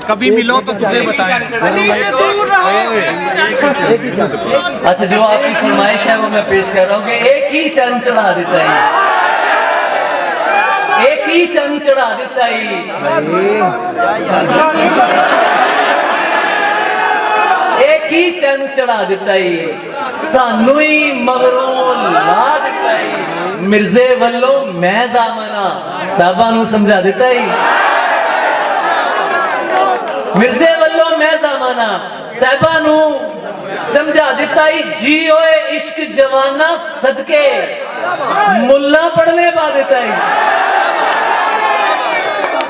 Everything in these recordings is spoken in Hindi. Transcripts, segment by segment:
कभी मिलो तो तुझे बताएं। अच्छा, जो आपकी फरमाइश है वो मैं पेश कर रहा हूँ कि एक ही चंद चढ़ा देता है, एक ही चंद चढ़ा देता है, एक ही चंद चढ़ा देता है, सानू ही मगरों ला देता है, मिर्जे वल्लों मैं जामना साहबा नू समझा देता है, मिर्जे वल्लों मैं जामना साहबा नू समझा देता ही, जी ओए इश्क जवाना सदके मुल्ला पढ़ने पा देता है,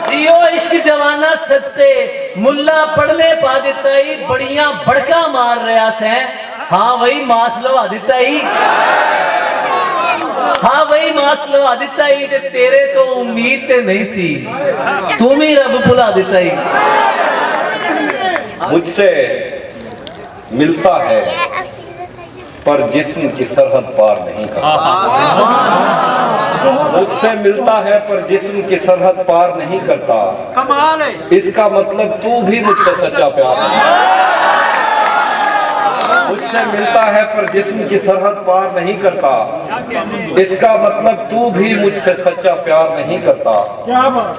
जियो इश्क जवाना सदके मुल्ला पढ़ने पा देता ही, बढ़िया बड़का मार रहा से, हाँ वही मास लवा देता ही, हाँ वही मास लवा देता ही, तेरे तो उम्मीद ते नहीं सी, तुम ही रब भुला देता ही। मुझसे मिलता है पर जिस्म की सरहद पार नहीं करता, मुझसे मिलता है पर जिस्म की सरहद पार नहीं करता, कमाल है। इसका मतलब तू भी मुझसे सच्चा प्यार नहीं, मुझसे मिलता है पर जिस्म की सरहद पार नहीं करता, इसका मतलब तू भी मुझसे सच्चा प्यार नहीं करता।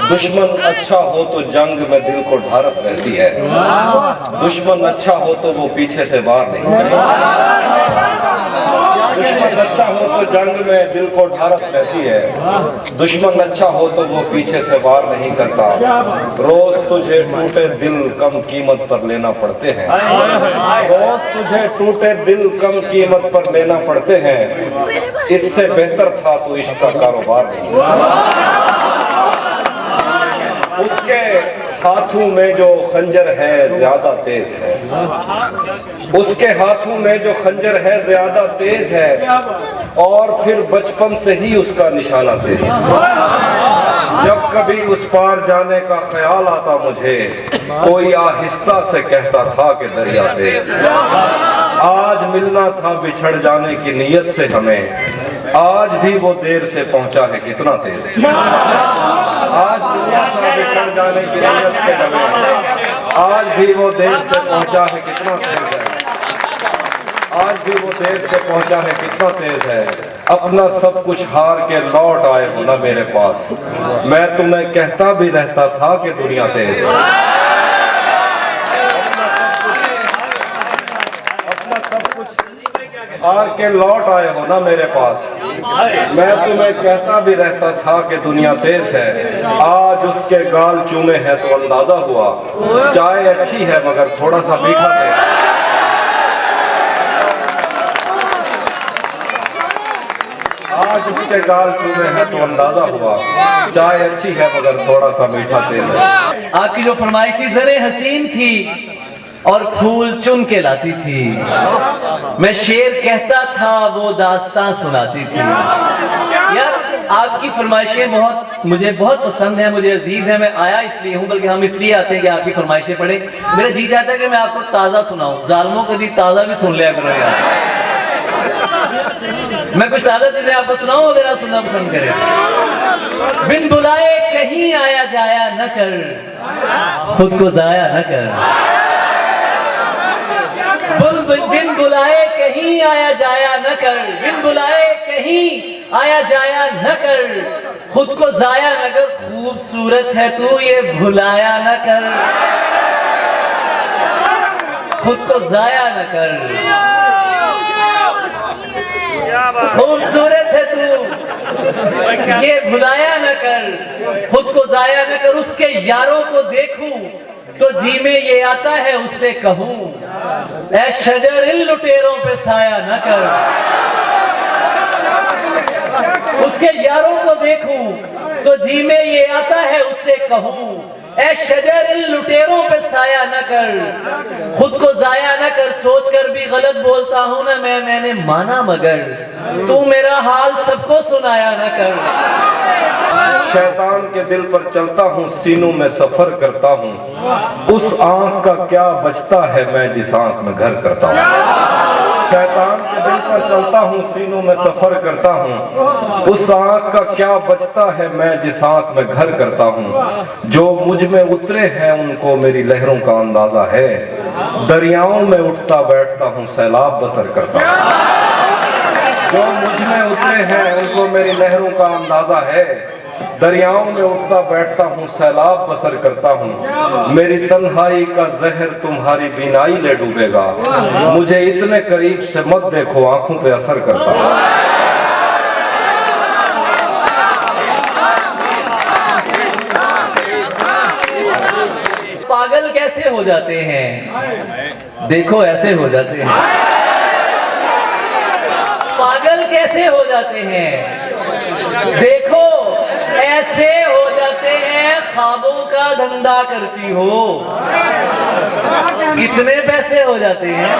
दुश्मन अच्छा हो तो जंग में दिल को ढारस रहती है, दुश्मन अच्छा हो तो वो पीछे से वार नहीं करता, दुश्मन अच्छा हो तो जंग में दिल को ढारस रहती है, दुश्मन अच्छा हो तो वो पीछे से वार नहीं करता। रोज तुझे टूटे दिल कम कीमत पर लेना पड़ते हैं, रोज तुझे टूटे दिल कम कीमत पर लेना पड़ते हैं, इससे बेहतर था तो इश्क का कारोबार नहीं। उसके हाथों में जो खंजर है ज्यादा तेज है, उसके हाथों में जो खंजर है ज्यादा तेज है, और फिर बचपन से ही उसका निशाना तेज है। जब कभी उस पार जाने का ख्याल आता मुझे, कोई आहिस्ता से कहता था कि दरिया तेज है। आज मिलना था बिछड़ जाने की नीयत से हमें, आज भी वो देर से पहुंचा है कितना तेज। आज मिलना था बिछड़ जाने की नीयत से हमें, आज भी वो देर से पहुंचा है कितना तेज है, आज भी वो देर से पहुंचा है कितना तेज है। अपना सब कुछ हार के लौट आए हो ना मेरे पास, मैं तुम्हें कहता भी रहता था कि दुनिया तेज है। अपना सब कुछ हार के लौट आए हो ना मेरे पास, मैं तुम्हें कहता भी रहता था कि दुनिया तेज है। आज उसके गाल चूमे हैं तो अंदाजा हुआ, चाय अच्छी है मगर थोड़ा सा मीठा है। आज उसके गाल चूमे हैं तो अंदाजा हुआ, चाय अच्छी है मगर थोड़ा सा मीठा तेज है। आपकी जो फरमाइश थी ज़रे हसीन थी और फूल चुन के लाती थी, मैं शेर कहता था वो दास्तां सुनाती थी। यार आपकी फरमाइशें मुझे बहुत पसंद है, मुझे अजीज है। मैं आया इसलिए हूँ, बल्कि हम इसलिए आते हैं कि आपकी फरमाइशें पढ़े। मेरा जी चाहता है कि मैं आपको ताज़ा सुनाऊँ, जालिमों कभी ताज़ा भी सुन लिया करो यार। मैं कुछ ताज़ा चीजें आपको सुनाऊँ अगर आप सुनना पसंद करें। बिन बुलाए कहीं आया जाया न कर, खुद को जाया न कर। बिन बुलाए कहीं आया जाया न कर, बिन बुलाए कहीं आया जाया न कर, खुद को जाया न कर। खूबसूरत है तू ये भुलाया न कर, खुद को जाया न कर। खूबसूरत है तू ये भुलाया न कर, खुद को जाया न कर। उसके यारों को देखूं तो जी में ये आता है उससे कहूं, ऐ शजर इन लुटेरों पे साया न कर। उसके यारों को देखूं तो जी में ये आता है उससे कहूं, ऐ शजर इन लुटेरों पे साया न कर, खुद को जाया न कर। सोच कर भी गलत बोलता हूं ना मैंने माना, मगर तू मेरा हाल सबको सुनाया न कर। शैतान के दिल पर चलता हूँ, सीनों में सफर करता हूँ, उस आंख का क्या बचता है मैं जिस आंख में घर करता हूँ। शैतान के दिल पर चलता हूँ, सीनों में सफर करता हूँ। उस आँख का क्या बचता है, मैं जिस आँख में घर करता हूँ। जो मुझ में उतरे हैं उनको मेरी लहरों का अंदाजा है। दरियाओं में उठता बैठता हूँ, सैलाब बसर करता हूँ। जो मुझ में उतरे हैं उनको मेरी लहरों का अंदाजा है। दरियाओं में उठता बैठता हूँ, सैलाब बसर करता हूँ। मेरी तन्हाई का जहर तुम्हारी बीनाई ले डूबेगा। मुझे इतने करीब से मत देखो, आंखों पे असर करता हूँ। पागल कैसे हो जाते हैं, देखो ऐसे हो जाते हैं। पागल कैसे हो जाते हैं, देखो ऐसे हो जाते हैं। ख्वाबों का धंधा करती हो, कितने पैसे हो जाते हैं।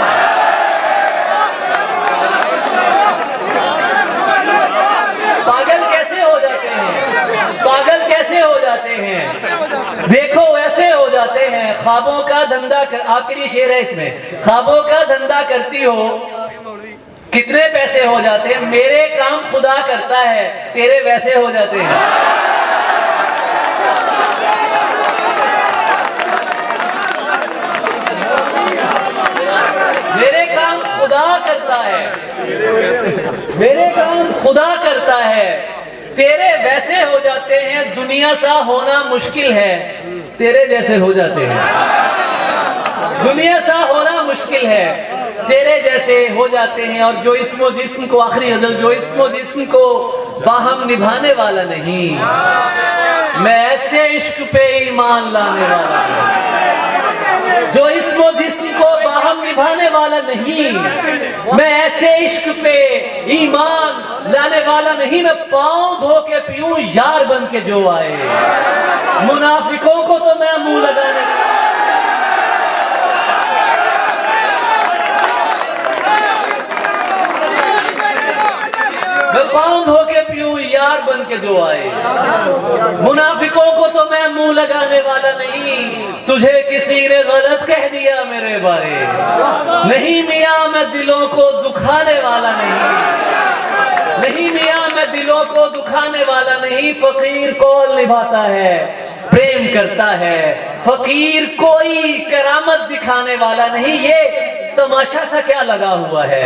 पागल कैसे हो जाते हैं, पागल कैसे हो जाते हैं, देखो ऐसे हो जाते हैं। ख्वाबों का धंधा कर, आखिरी शेर है इसमें, ख्वाबों का धंधा करती हो, कितने पैसे हो जाते हैं। मेरे काम खुदा करता है, तेरे वैसे हो जाते हैं। मेरे काम खुदा करता है, मेरे काम खुदा करता है, तेरे वैसे हो जाते हैं। दुनिया सा होना मुश्किल है, तेरे जैसे हो जाते हैं। दुनिया सा होना मुश्किल है, तेरे जैसे हो जाते हैं। और जो इस्मो जिस्म को, आखिरी गजल, जो इस्मो जिस्म को बाहम निभाने वाला नहीं, मैं ऐसे इश्क पे ईमान लाने वाला हूं। जो इस्मो जिस्म को बाहम निभाने वाला नहीं, मैं ऐसे इश्क पे ईमान लाने वाला नहीं। मैं पाँव धो के पीऊं यार बन के जो आए, मुनाफिकों को तो मैं मुंह लगाने, मैं पाँव धो के पीऊं यार बन के जो आए। मुनाफिकों को तो मैं मुंह लगाने वाला नहीं। तुझे किसी ने गलत कह दिया मेरे बारे, नहीं मियाँ मैं दिलों को दुखाने वाला नहीं। नहीं मियाँ मैं दिलों को दुखाने वाला नहीं। फकीर कौल निभाता है, प्रेम करता है। फकीर कोई करामत दिखाने वाला नहीं। ये तमाशा सा क्या लगा हुआ है,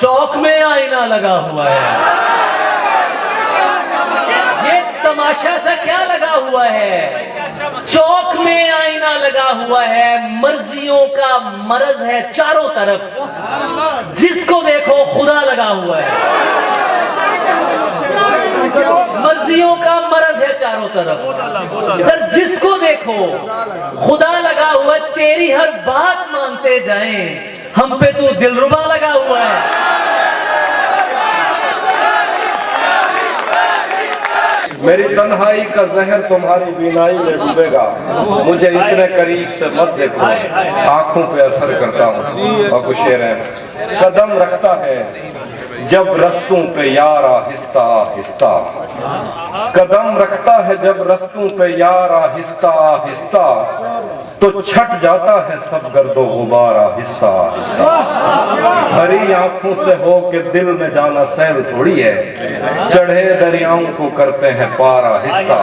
चौक में आईना लगा हुआ है। ये तमाशा सा क्या लगा हुआ है, चौक में आईना लगा हुआ है। मर्जियों का मरज है चारों तरफ, जिसको देखो खुदा लगा हुआ है। मर्जियों का मरज है चारों तरफ सर, जिसको देखो खुदा लगा हुआ है। तेरी हर बात मानते जाएं, हम पे तू दिलरुबा लगा हुआ है। मेरी तन्हाई का जहर तुम्हारी बीनाई में डूबेगा। मुझे इतने करीब से मत देखो, आंखों पे असर करता हूँ। और कुछ शेर है, कदम रखता है जब रस्तों पे यार आहिस्ता आहिस्ता, कदम रखता है जब रस्तों पे यार आहिस्ता आहिस्ता, तो छट जाता है सब गर्दो गुबार आहिस्ता आहिस्ता। हरी आंखों से हो के दिल में जाना सहल थोड़ी है, चढ़े दरियाओं को करते हैं पार आहिस्ता।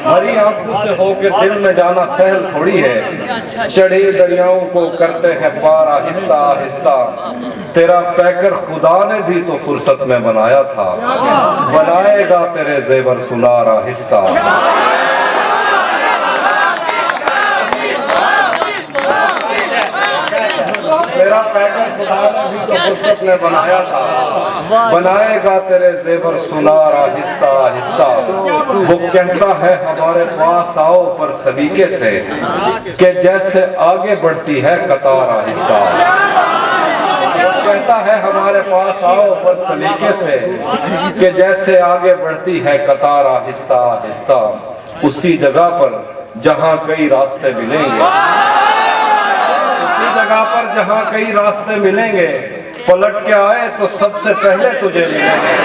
हरी आंखों से हो के दिल में जाना सहल थोड़ी है, चढ़े दरियाओं को करते हैं पार आहिस्ता आहिस्ता। तेरा पैकर खुदा ने भी तो फुर्सत में बनाया था, बनाएगा तेरे जेवर सुनार आहिस्ता। तेरा पैकर खुदा ने भी तो फुर्सत में बनाया था, बनाएगा तेरे जेवर सुनार आहिस्ता आहिस्ता। वो कहता है हमारे पास आओ पर सलीके से, कि जैसे आगे बढ़ती है कतार आहिस्ता। कहता है हमारे पास आओ पर सलीके से, कि जैसे आगे बढ़ती है कतार आहिस्ता आहिस्ता। उसी जगह पर जहाँ कई रास्ते मिलेंगे, उसी जगह पर जहाँ कई रास्ते मिलेंगे, पलट के आए तो सबसे पहले तुझे मिलेंगे।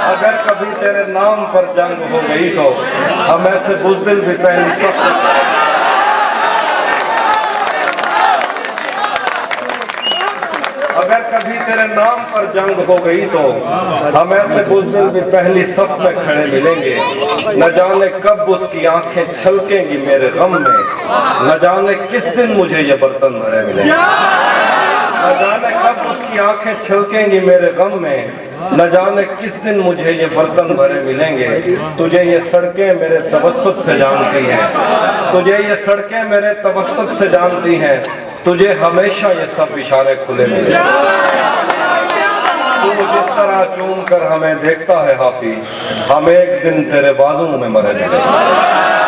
अगर कभी तेरे नाम पर जंग हो गई तो हम ऐसे बुज़दिल भी पहली सबसे तेरे नाम पर जंग हो गई तो हम ऐसे बुज़दिल भी पहली सफ में खड़े मिलेंगे। न जाने कब उसकी आंखें छलकेंगी मेरे गम में, न जाने किस दिन मुझे ये बर्तन भरे मिलेंगे। न जाने कब उसकी आंखें छलकेंगी मेरे गम में, न जाने किस दिन मुझे ये बर्तन भरे मिलेंगे। तुझे ये सड़कें मेरे तवस्सुत से जानती हैं, तुझे ये सड़कें मेरे तवस्सुत से जानती हैं, तुझे हमेशा ये सब इशारे खुले मिले। तू जिस तरह चूम कर हमें देखता है हाफी, हम एक दिन तेरे बाजू में मरे मिलेंगे।